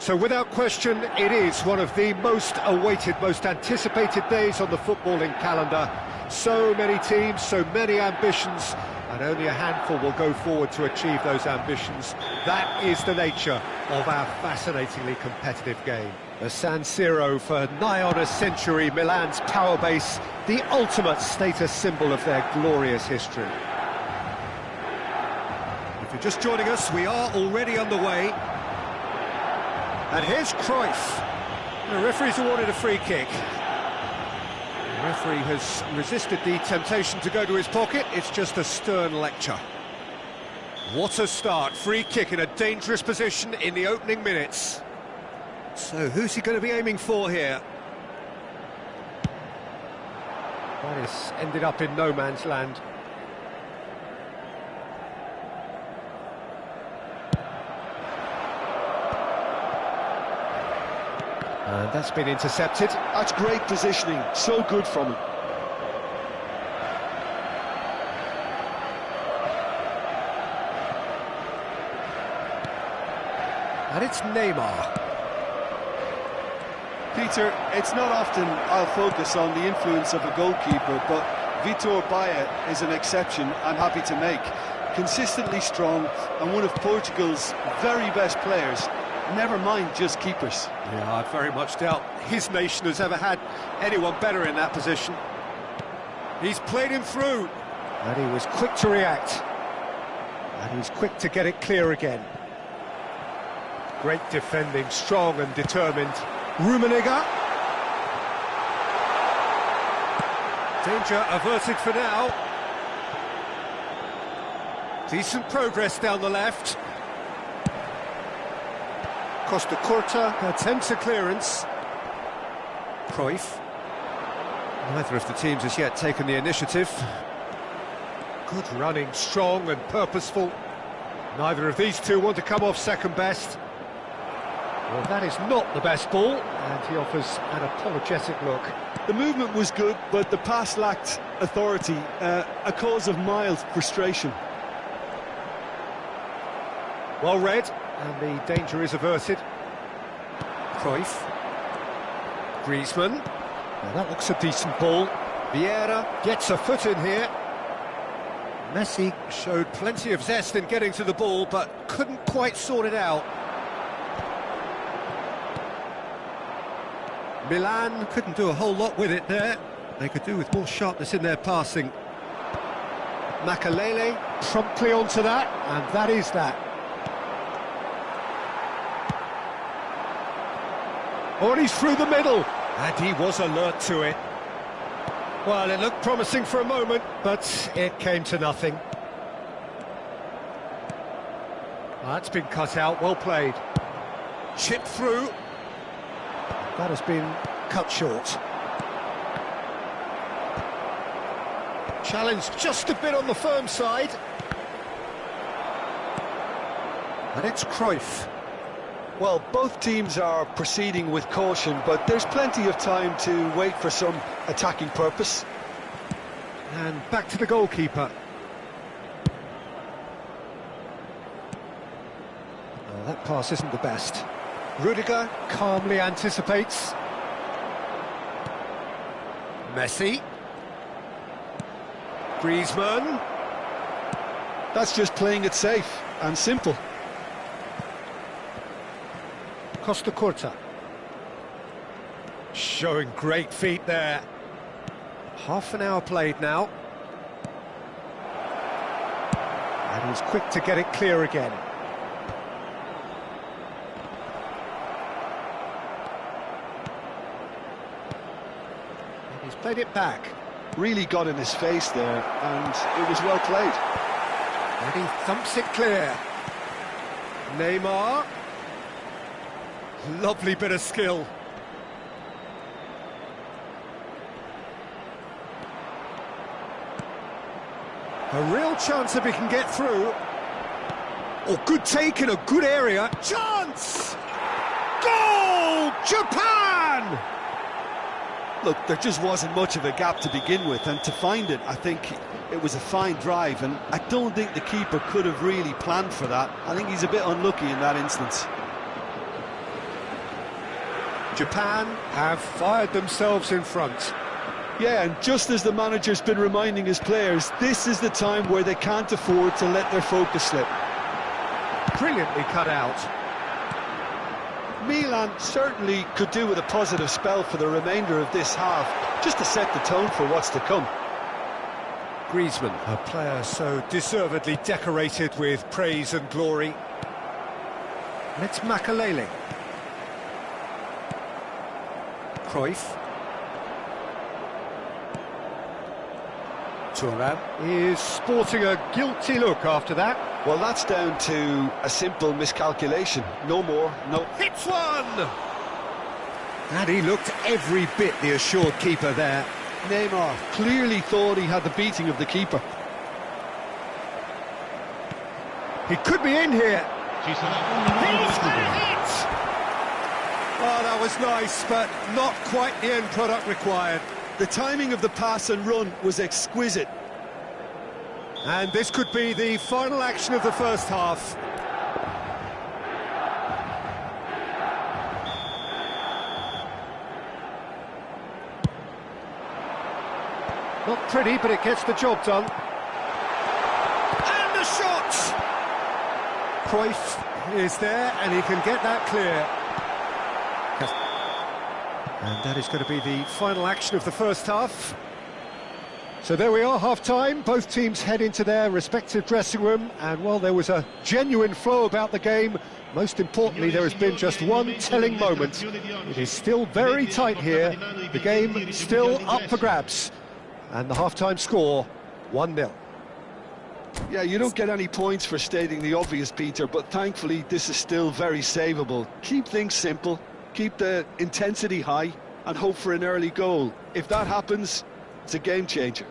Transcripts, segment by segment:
So without question, it is one of the most awaited, most anticipated days on the footballing calendar. So many teams, so many ambitions, and only a handful will go forward to achieve those ambitions. That is the nature of our fascinatingly competitive game. The San Siro, for nigh on a century, Milan's power base, the ultimate status symbol of their glorious history. If you're just joining us, we are already underway. And here's Cruyff. The referee's awarded a free kick. The referee has resisted the temptation to go to his pocket. It's just a stern lecture. What a start. Free kick in a dangerous position in the opening minutes. So who's he going to be aiming for here? That has ended up in no man's land. And that's been intercepted. That's great positioning, so good from him. And it's Neymar. Peter, it's not often I'll focus on the influence of a goalkeeper, but Vitor Baia is an exception I'm happy to make. Consistently strong and one of Portugal's very best players. Never mind just keepers. Yeah, I very much doubt his nation has ever had anyone better in that position. He's played him through. And he was quick to react. And he's quick to get it clear again. Great defending, strong and determined. Rummenigge. Danger averted for now. Decent progress down the left. Costa Curta attempts a clearance. Cruyff. Neither of the teams has yet taken the initiative. Good running, strong and purposeful. Neither of these two want to come off second best. Well, that is not the best ball, and he offers an apologetic look. The movement was good, but the pass lacked authority, a cause of mild frustration. Well read. And the danger is averted. Cruyff. Griezmann. Now that looks a decent ball. Vieira gets a foot in here. Messi showed plenty of zest in getting to the ball, but couldn't quite sort it out. Milan couldn't do a whole lot with it there. They could do with more sharpness in their passing. Makalele promptly onto that, and that is that. Oh, and he's through the middle, and he was alert to it. Well, it looked promising for a moment, but it came to nothing. That's been cut out, well played. Chipped through. That has been cut short. Challenged just a bit on the firm side. And it's Cruyff. Well, both teams are proceeding with caution, but there's plenty of time to wait for some attacking purpose. And back to the goalkeeper. Oh, that pass isn't the best. Rudiger calmly anticipates. Messi. Griezmann. That's just playing it safe and simple. Costa Curta. Showing great feet there. Half an hour played now. And he's quick to get it clear again. And he's played it back. Really got in his face there, and it was well played. And he thumps it clear. Neymar. Lovely bit of skill. A real chance if he can get through. Oh, good take in a good area. Chance! Goal! Japan! Look, there just wasn't much of a gap to begin with, and to find it, I think it was a fine drive, and I don't think the keeper could have really planned for that. I think he's a bit unlucky in that instance. Japan have fired themselves in front. Yeah, and just as the manager's been reminding his players, this is the time where they can't afford to let their focus slip. Brilliantly cut out. Milan certainly could do with a positive spell for the remainder of this half, just to set the tone for what's to come. Griezmann, a player so deservedly decorated with praise and glory. And it's Makalele. Cruyff. Thuram is sporting a guilty look after that. Well, that's down to a simple miscalculation. No more, no... Hits one! And he looked every bit the assured keeper there. Neymar clearly thought he had the beating of the keeper. He could be in here. He's had it! Oh, that was nice, but not quite the end product required. The timing of the pass and run was exquisite. And this could be the final action of the first half. Not pretty, but it gets the job done. And the shot! Cruyff is there, and he can get that clear. And that is going to be the final action of the first half. So there we are, half-time. Both teams head into their respective dressing room, and while there was a genuine flow about the game, most importantly, there has been just one telling moment. It is still very tight here. The game still up for grabs. And the half-time score, 1-0. Yeah, you don't get any points for stating the obvious, Peter, but thankfully this is still very savable. Keep things simple, keep the intensity high, and hope for an early goal. If that happens, it's a game changer.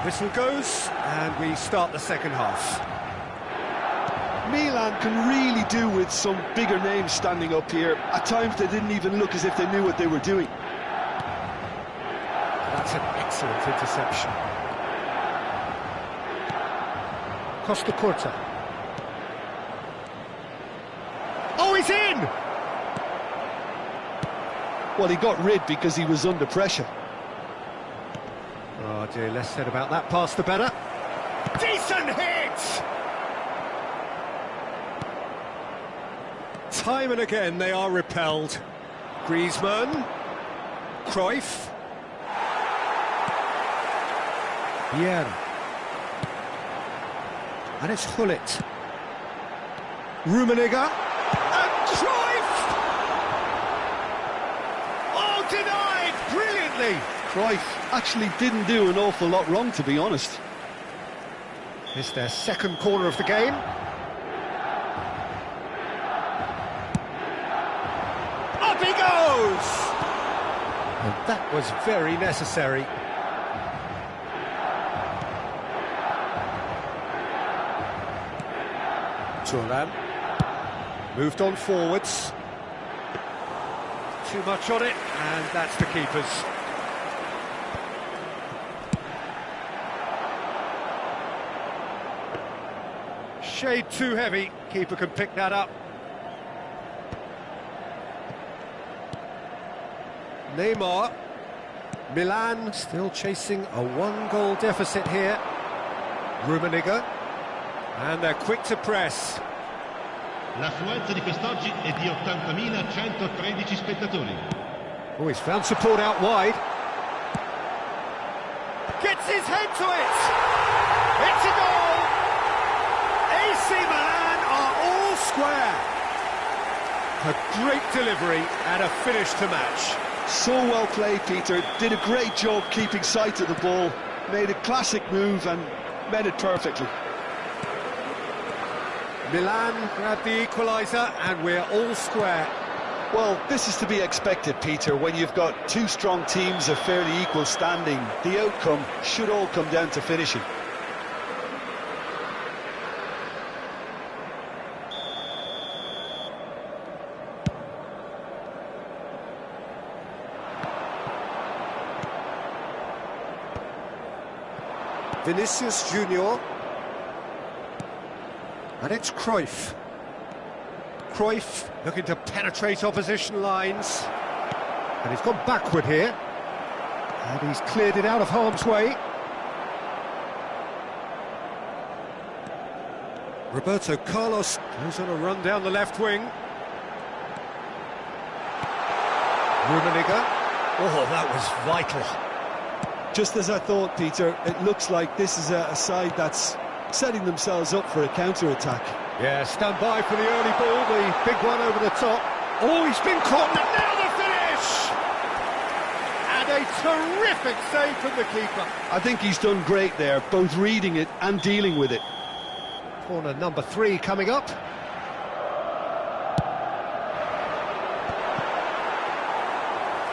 Whistle goes, and we start the second half. Milan can really do with some bigger names standing up here. At times they didn't even look as if they knew what they were doing. That's an excellent interception. Costa Curta. Oh, he's in! Well, he got rid because he was under pressure. Oh dear, less said about that pass the better. Decent hit! Time and again they are repelled. Griezmann. Cruyff. Vieira. And it's Hullet. Rummenigge. And Cruyff! Oh, denied! Brilliantly! Cruyff actually didn't do an awful lot wrong, to be honest. It's their second corner of the game. Up he goes! And that was very necessary. Thuram moved on forwards. Too much on it, and that's the keeper's. Shade too heavy, keeper can pick that up. Neymar. Milan still chasing a one-goal deficit here. Rummenigge. And they're quick to press. L'affluenza di quest'oggi è di 80.113 spettatori. Oh, he's found support out wide. Gets his head to it! It's a goal! AC Milan are all square. A great delivery and a finish to match. So well played, Peter. Did a great job keeping sight of the ball. Made a classic move and made it perfectly. Milan grabbed the equaliser and we're all square. Well, this is to be expected, Peter. When you've got two strong teams of fairly equal standing, the outcome should all come down to finishing. Vinicius Junior. And it's Cruyff. Cruyff looking to penetrate opposition lines. And he's gone backward here. And he's cleared it out of harm's way. Roberto Carlos goes on a run down the left wing. Rummenigge. Oh, that was vital. Just as I thought, Peter, it looks like this is a side that's setting themselves up for a counter-attack. Yeah, stand by for the early ball, the big one over the top. Oh, he's been caught, and now the finish! And a terrific save from the keeper. I think he's done great there, both reading it and dealing with it. Corner number 3 coming up.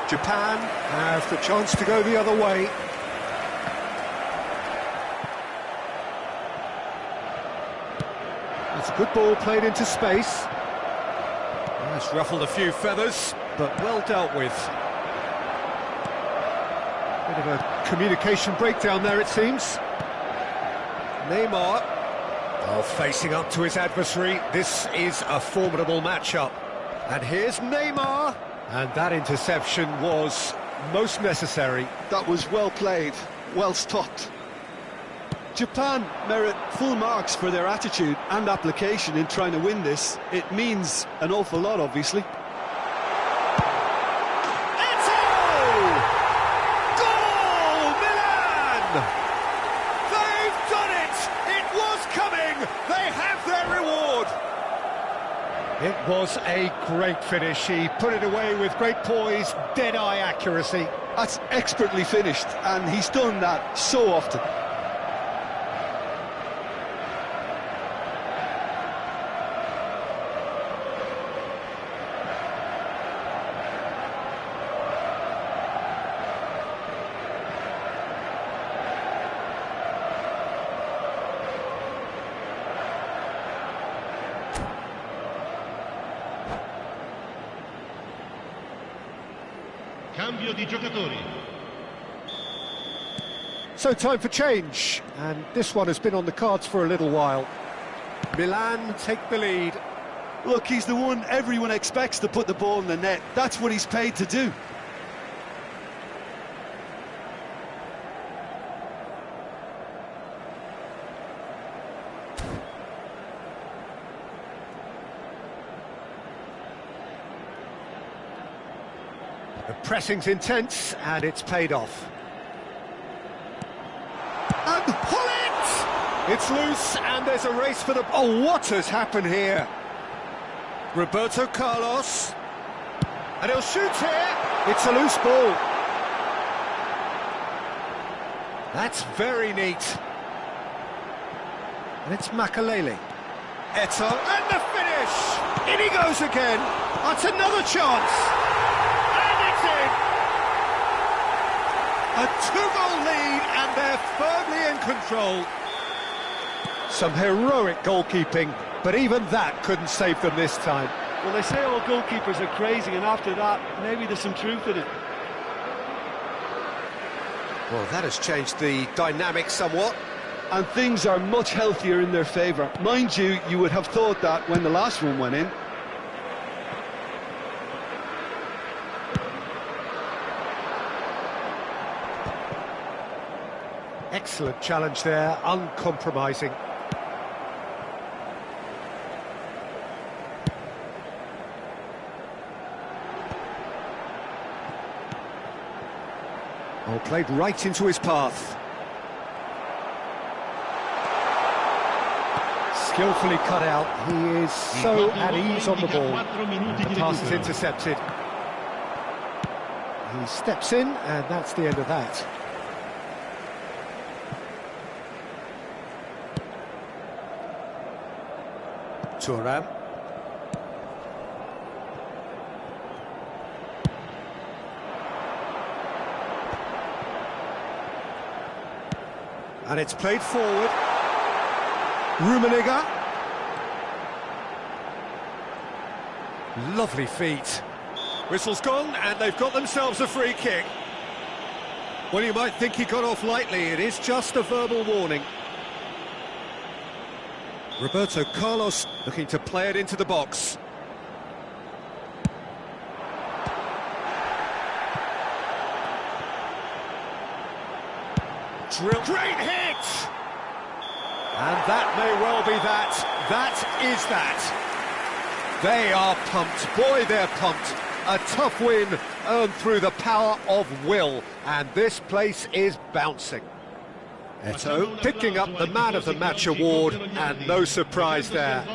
Japan have the chance to go the other way. It's a good ball played into space. That's ruffled a few feathers, but well dealt with. Bit of a communication breakdown there, it seems. Neymar. Oh, facing up to his adversary. This is a formidable matchup. And here's Neymar. And that interception was most necessary. That was well played, well stopped. Japan merit full marks for their attitude and application in trying to win this. It means an awful lot, obviously. Eto'o! Goal, Milan! They've done it! It was coming! They have their reward! It was a great finish. He put it away with great poise, dead-eye accuracy. That's expertly finished, and he's done that so often. Cambio di giocatori. So time for change, and this one has been on the cards for a little while. Milan take the lead. Look, he's the one everyone expects to put the ball in the net. That's what he's paid to do. The pressing's intense, and it's paid off. And pull it! It's loose, and there's a race for the... Oh, what has happened here? Roberto Carlos. And he'll shoot here. It's a loose ball. That's very neat. And it's Makalele. Eto'o, and the finish! In he goes again. That's another chance. A 2-goal lead, and they're firmly in control. Some heroic goalkeeping, but even that couldn't save them this time. Well, they say all goalkeepers are crazy, and after that, maybe there's some truth in it. Well, that has changed the dynamic somewhat. And things are much healthier in their favour. Mind you, you would have thought that when the last one went in. Excellent challenge there, uncompromising. Oh, played right into his path. Skillfully cut out. He is so at ease on the ball. The pass is intercepted. He steps in, and that's the end of that. Thuram. And it's played forward. Rummenigge. Lovely feet. Whistle's gone, and they've got themselves a free kick. Well, you might think he got off lightly. It is just a verbal warning. Roberto Carlos looking to play it into the box. Great hit! And that may well be that. That is that. They are pumped. Boy, they're pumped. A tough win earned through the power of will. And this place is bouncing. Eto'o picking up the Man of the Match award, and no surprise there.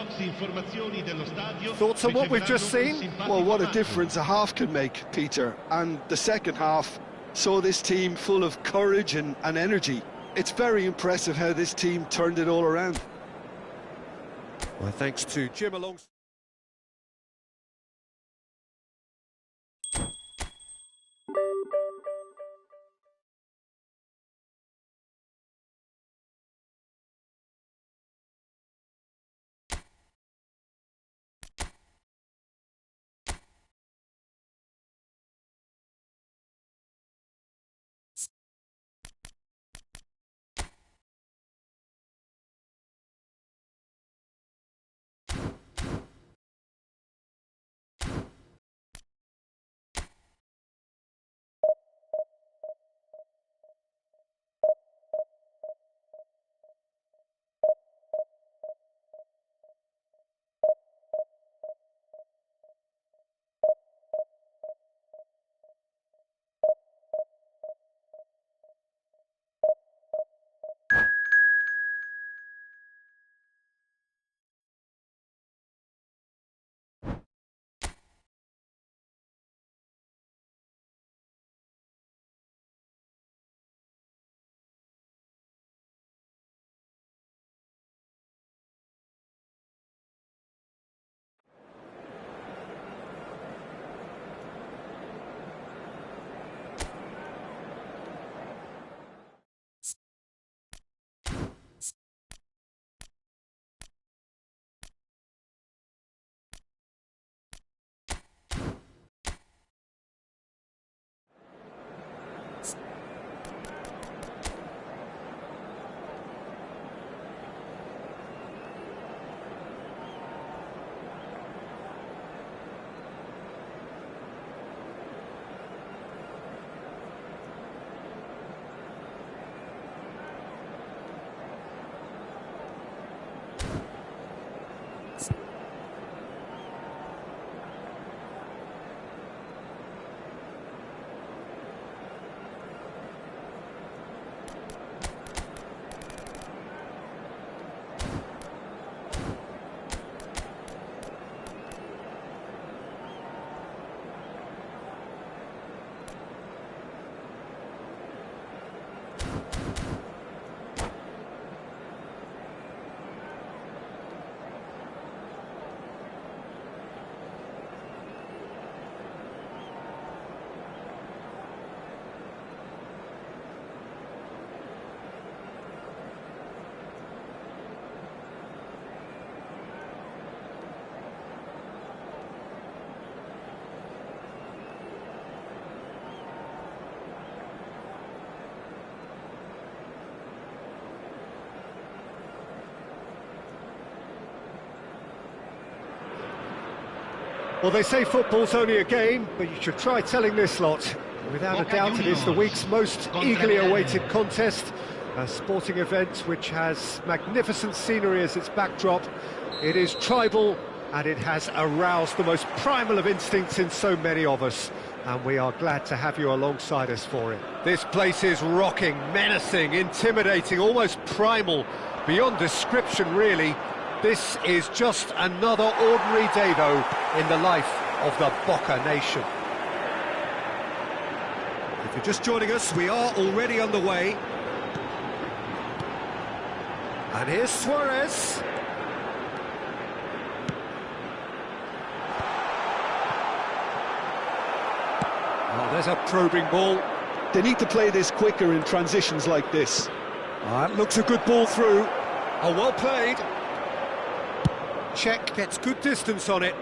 Thoughts on what we've just seen? Well, what a difference a half can make, Peter. And the second half saw this team full of courage and energy. It's very impressive how this team turned it all around. Well, thanks to Jim along. Well, they say football's only a game, but you should try telling this lot. Without a doubt, it is the week's most eagerly awaited contest. A sporting event which has magnificent scenery as its backdrop. It is tribal, and it has aroused the most primal of instincts in so many of us. And we are glad to have you alongside us for it. This place is rocking, menacing, intimidating, almost primal, beyond description, really. This is just another ordinary day, though, in the life of the Boca Nation. If you're just joining us, we are already underway. And here's Suarez. Oh, there's a probing ball. They need to play this quicker in transitions like this. That looks a good ball through. Oh, well played. Check, gets good distance on it.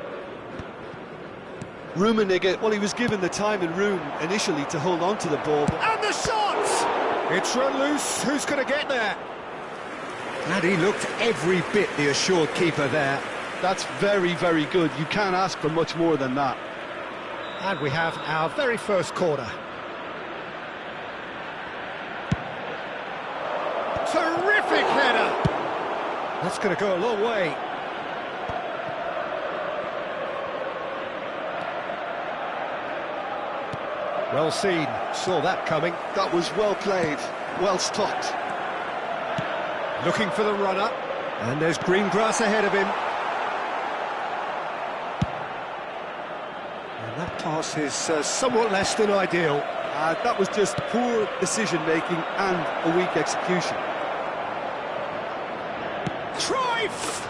Rummenigge, well, he was given the time and room initially to hold on to the ball. And the shot! It's run loose. Who's going to get there? And he looked every bit the assured keeper there. That's very, very good. You can't ask for much more than that. And we have our very first corner. Terrific header! That's going to go a long way. Well seen, saw that coming. That was well played, well stopped. Looking for the runner, and there's green grass ahead of him. And that pass is somewhat less than ideal. That was just poor decision-making and a weak execution. Trife!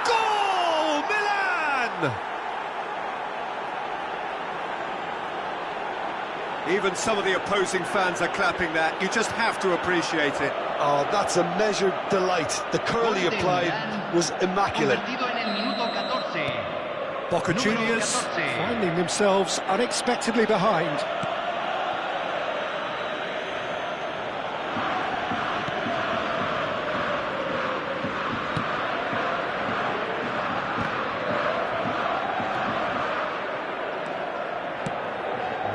Goal! Milan! Even some of the opposing fans are clapping that. You just have to appreciate it. Oh, that's a measured delight. The curl he applied was immaculate. Boca Juniors finding themselves unexpectedly behind.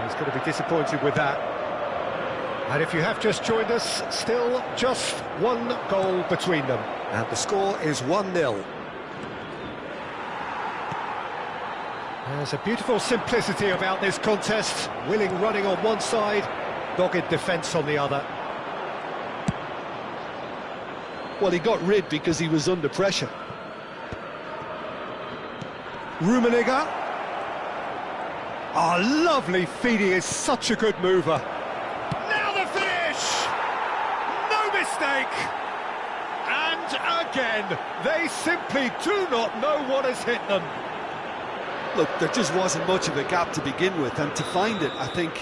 He's going to be disappointed with that. And if you have just joined us, still just one goal between them. And the score is 1-0. There's a beautiful simplicity about this contest. Willing running on one side, dogged defence on the other. Well, he got rid because he was under pressure. Rummenigge. Oh, lovely feed. He is such a good mover. Now the finish! No mistake! And again, they simply do not know what has hit them. Look, there just wasn't much of a gap to begin with, and to find it, I think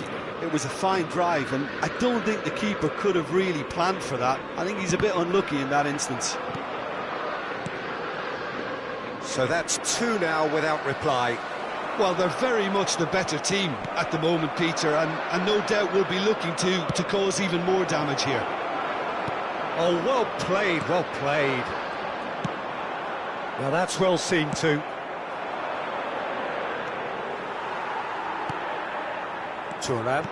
it was a fine drive, and I don't think the keeper could have really planned for that. I think he's a bit unlucky in that instance. So that's 2 now without reply. Well, they're very much the better team at the moment, Peter, and no doubt will be looking to cause even more damage here. Oh, well played, well played. Now that's well seen too. Thuram.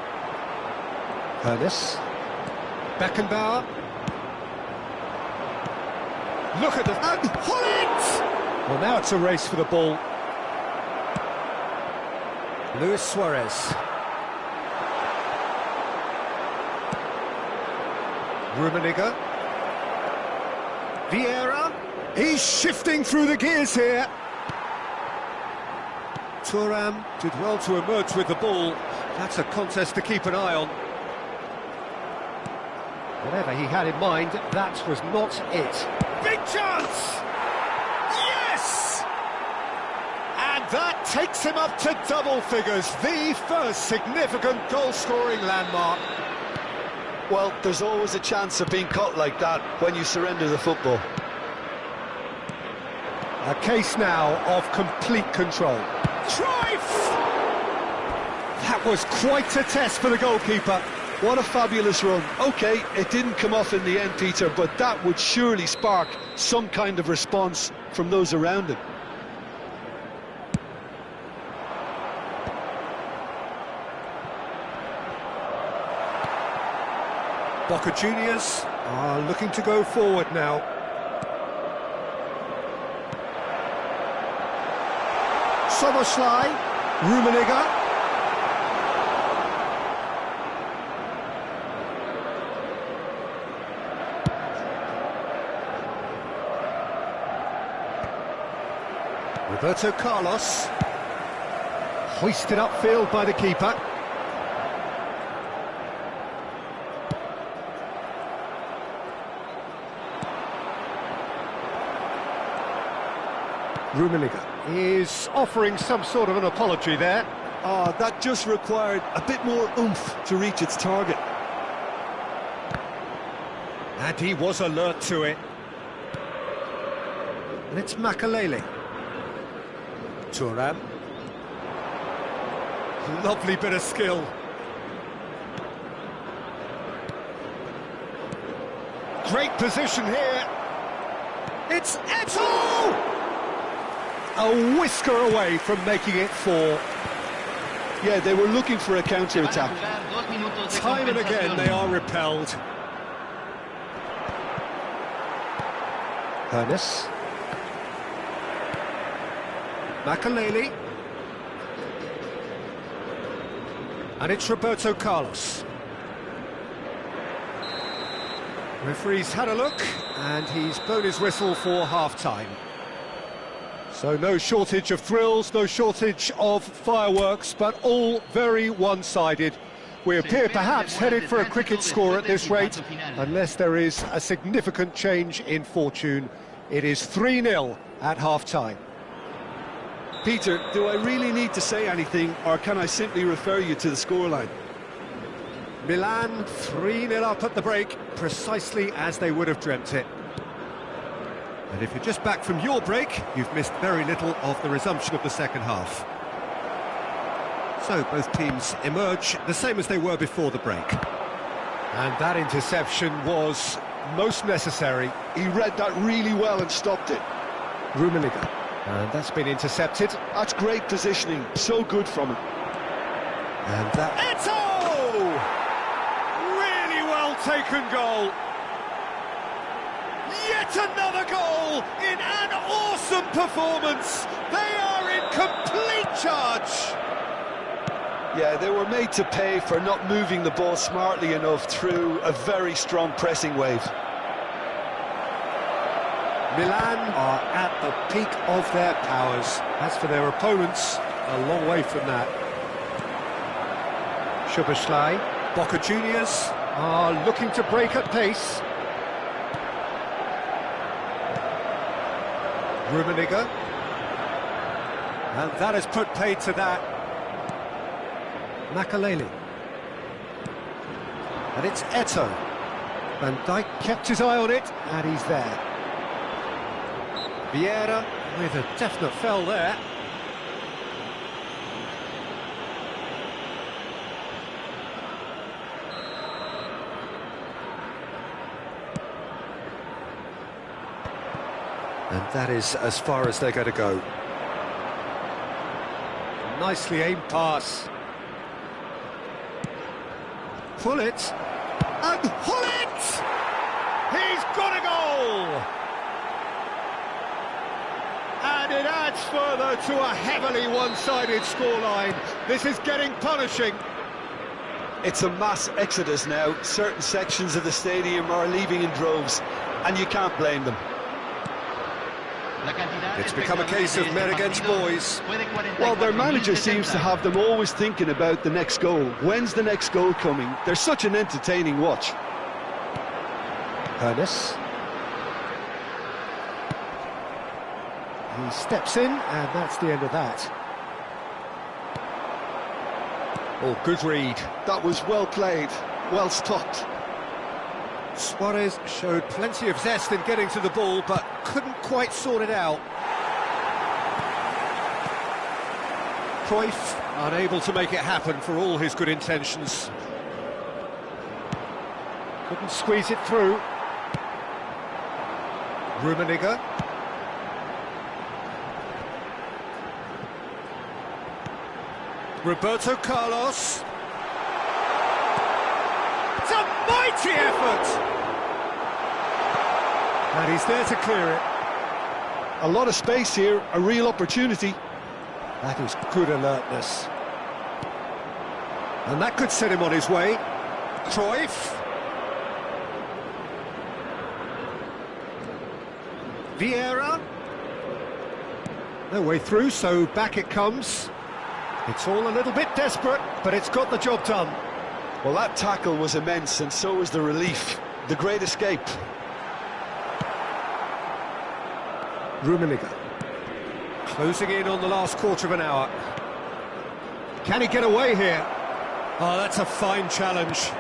Ernest. Beckenbauer. Look at the... And Holland! Well, now it's a race for the ball. Luis Suarez. Rummenigge. Vieira. He's shifting through the gears here. Thuram did well to emerge with the ball. That's a contest to keep an eye on. Whatever he had in mind, that was not it. Big chance! Yes! And that takes him up to double figures, the first significant goal-scoring landmark. Well, there's always a chance of being caught like that when you surrender the football. A case now of complete control. Trife! That was quite a test for the goalkeeper. What a fabulous run. OK, it didn't come off in the end, Peter, but that would surely spark some kind of response from those around him. Boca Juniors are looking to go forward now. Soboslai, Rummenigge. Roberto Carlos, hoisted upfield by the keeper. Rummenigge is offering some sort of an apology there. That just required a bit more oomph to reach its target. And he was alert to it. And it's Makalele. Thuram. Lovely bit of skill. Great position here. It's Eto'o! A whisker away from making it 4. Yeah, they were looking for a counter-attack. Time and again they are repelled. Ernest. Makalele. And it's Roberto Carlos. Referee's had a look, and he's blown his whistle for half-time. So no shortage of thrills, no shortage of fireworks, but all very one-sided. We appear perhaps headed for a cricket score at this rate, unless there is a significant change in fortune. It is 3-0 at half-time. Peter, do I really need to say anything, or can I simply refer you to the scoreline? Milan 3-0 up at the break, precisely as they would have dreamt it. And if you're just back from your break, you've missed very little of the resumption of the second half. So both teams emerge the same as they were before the break. And that interception was most necessary. He read that really well and stopped it. Rummenigge. And that's been intercepted. That's great positioning, so good from him. And that... Eto'o! Really well taken goal. Yet another goal in an awesome performance. They are in complete charge. Yeah, they were made to pay for not moving the ball smartly enough through a very strong pressing wave. Milan are at the peak of their powers. As for their opponents, a long way from that. Szoboszlai, Boca Juniors are looking to break at pace. Rummenigge. And that has put paid to that. Makalele. And it's Eto'o. Van Dijk kept his eye on it, and he's there. Vieira with a definite fell there. And that is as far as they're going to go. Nicely aimed pass. Hullet. And Hullet! He's got a goal! And it adds further to a heavily one-sided scoreline. This is getting punishing. It's a mass exodus now. Certain sections of the stadium are leaving in droves, and you can't blame them. It's become a case of men against boys. Well, their manager seems to have them always thinking about the next goal. When's the next goal coming? They're such an entertaining watch. Ernest. He steps in, and that's the end of that. Oh, good read. That was well played, well stopped. Suarez showed plenty of zest in getting to the ball, but couldn't quite sort it out. Cruyff unable to make it happen for all his good intentions. Couldn't squeeze it through. Rummenigge. Roberto Carlos. It's a Mighty effort! And he's there to clear it. A lot of space here, a real opportunity. That is good alertness. And that could set him on his way. Cruyff. Vieira. No way through, so back it comes. It's all a little bit desperate, but it's got the job done. Well, that tackle was immense, and so was the relief. The great escape. Rummenigge. Closing in on the last quarter of an hour. Can he get away here? Oh, that's a fine challenge.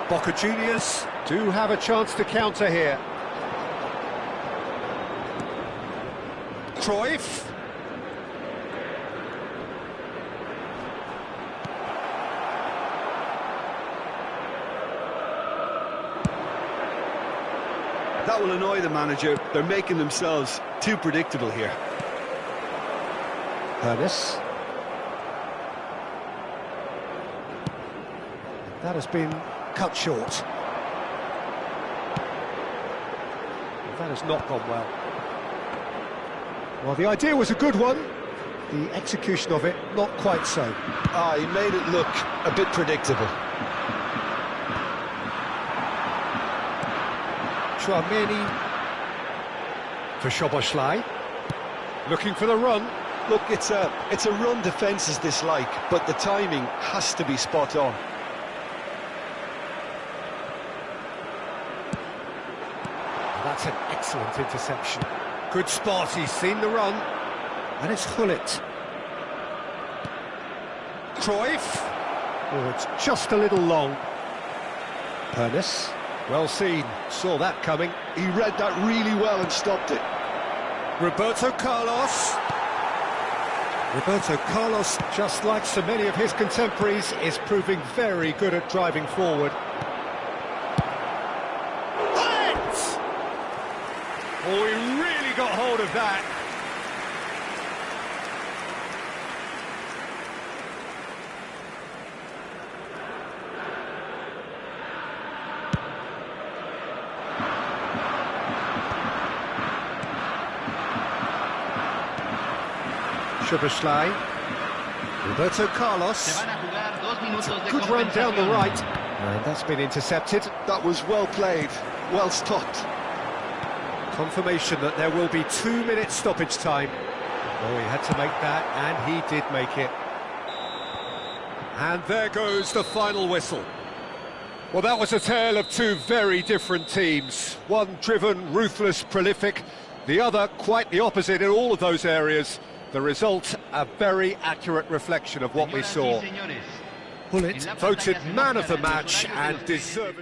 Boca Juniors do have a chance to counter here. Cruyff. That will annoy the manager. They're making themselves too predictable here. Ernest. That has been cut short. That has not gone well. Well, the idea was a good one. The execution of it, not quite so. He made it look a bit predictable. Chouameni for Szoboszlai. Looking for the run. Look, it's a run defences dislike, but the timing has to be spot on. That's an excellent interception. Good spot, he's seen the run. And it's Hullet. Cruyff. Oh, it's just a little long. Ernest. Well seen, saw that coming. He read that really well and stopped it. Roberto Carlos. Roberto Carlos, just like so many of his contemporaries, is proving very good at driving forward. Oh, he really got hold of that. Szoboszlai. Roberto Carlos. Good run down the right. And that's been intercepted. That was well played, well stopped. Confirmation that there will be 2 minutes stoppage time. Oh, he had to make that, and he did make it. And there goes the final whistle. Well, that was a tale of two very different teams. One driven, ruthless, prolific. The other quite the opposite in all of those areas. The result, a very accurate reflection of what we saw. Hullet voted man of the match and deserved...